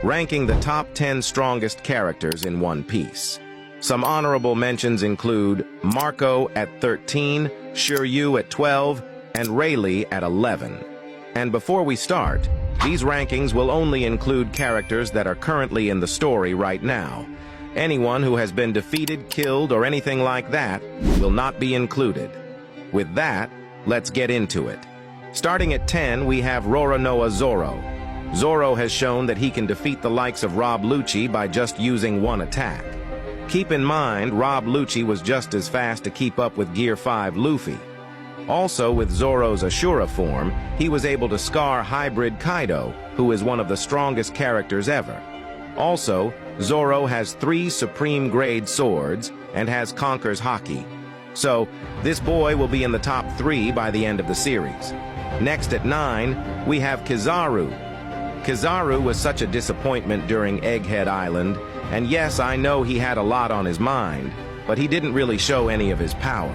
ranking the top 10 strongest characters in One Piece. Some honorable mentions include Marco at 13, Shiryu at 12, and Rayleigh at 11. And before we start, these rankings will only include characters that are currently in the story right now. Anyone who has been defeated, killed, or anything like that will not be included. With that, let's get into it. Starting at 10, we have Roronoa Zoro. Zoro has shown that he can defeat the likes of Rob Lucci by just using one attack. Keep in mind, Rob Lucci was just as fast to keep up with Gear 5 Luffy. Also, with Zoro's Ashura form, he was able to scar Hybrid Kaido, who is one of the strongest characters ever. Also, Zoro has 3 Supreme Grade swords and has Conqueror's Haki. So, this boy will be in the top 3 by the end of the series. Next at 9, we have Kizaru. Kizaru was such a disappointment during Egghead Island, and yes, I know he had a lot on his mind, but he didn't really show any of his power.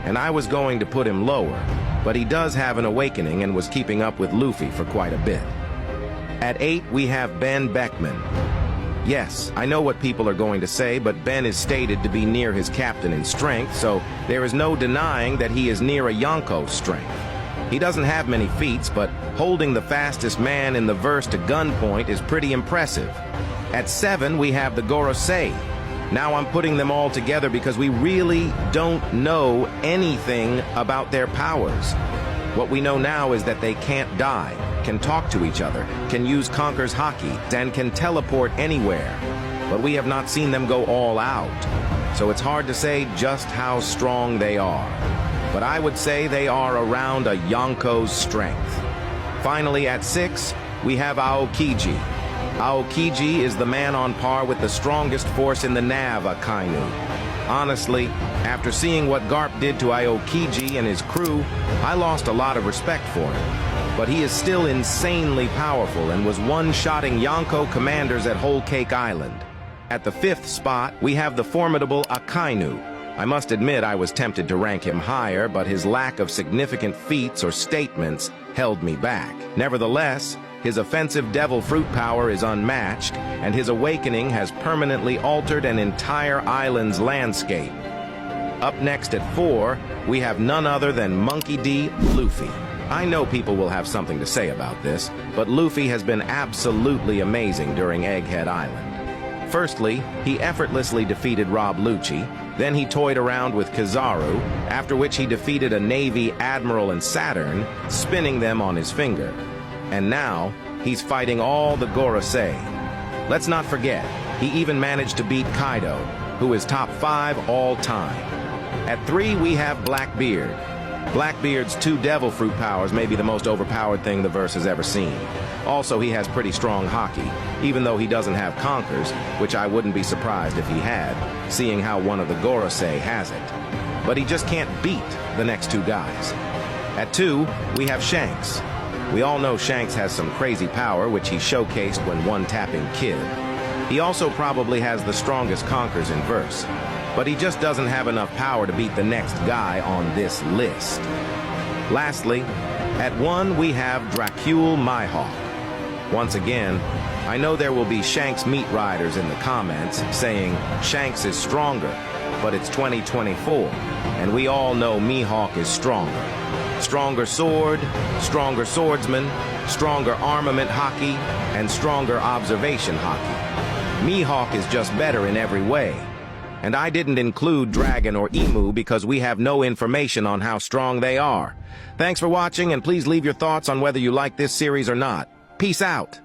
And I was going to put him lower, but he does have an awakening and was keeping up with Luffy for quite a bit. At 8, we have Ben Beckman. Yes, I know what people are going to say, but Ben is stated to be near his captain in strength, so there is no denying that he is near a Yonko's strength. He doesn't have many feats, but holding the fastest man in the verse to gunpoint is pretty impressive. At 7, we have the Gorosei. Now I'm putting them all together because we really don't know anything about their powers. What we know now is that they can't die, can talk to each other, can use Conqueror's Haki, and can teleport anywhere. But we have not seen them go all out, so it's hard to say just how strong they are. But I would say they are around a Yonko's strength. Finally, at 6, we have Aokiji. Aokiji is the man on par with the strongest force in the Nav Akainu. Honestly, after seeing what Garp did to Aokiji and his crew, I lost a lot of respect for him. But he is still insanely powerful and was one-shotting Yonko commanders at Whole Cake Island. At the 5th spot, we have the formidable Akainu. I must admit I was tempted to rank him higher, but his lack of significant feats or statements held me back. Nevertheless, his offensive devil fruit power is unmatched, and his awakening has permanently altered an entire island's landscape. Up next at 4, we have none other than Monkey D. Luffy. I know people will have something to say about this, but Luffy has been absolutely amazing during Egghead Island. Firstly, he effortlessly defeated Rob Lucci, then he toyed around with Kizaru, after which he defeated a Navy Admiral and Saturn, spinning them on his finger. And now, he's fighting all the Gorosei. Let's not forget, he even managed to beat Kaido, who is top 5 all time. At 3, we have Blackbeard. Blackbeard's 2 devil fruit powers may be the most overpowered thing the verse has ever seen. Also, he has pretty strong Haki, even though he doesn't have Conquers, which I wouldn't be surprised if he had, seeing how one of the Gorosei has it. But he just can't beat the next 2 guys. At 2, we have Shanks. We all know Shanks has some crazy power, which he showcased when one-tapping Kid. He also probably has the strongest Conquers in verse, but he just doesn't have enough power to beat the next guy on this list. Lastly, at 1, we have Dracule Mihawk. Once again, I know there will be Shanks meat riders in the comments saying Shanks is stronger, but it's 2024, and we all know Mihawk is stronger. Stronger sword, stronger swordsman, stronger armament Haki, and stronger observation Haki. Mihawk is just better in every way. And I didn't include Dragon or Emu because we have no information on how strong they are. Thanks for watching, and please leave your thoughts on whether you like this series or not. Peace out.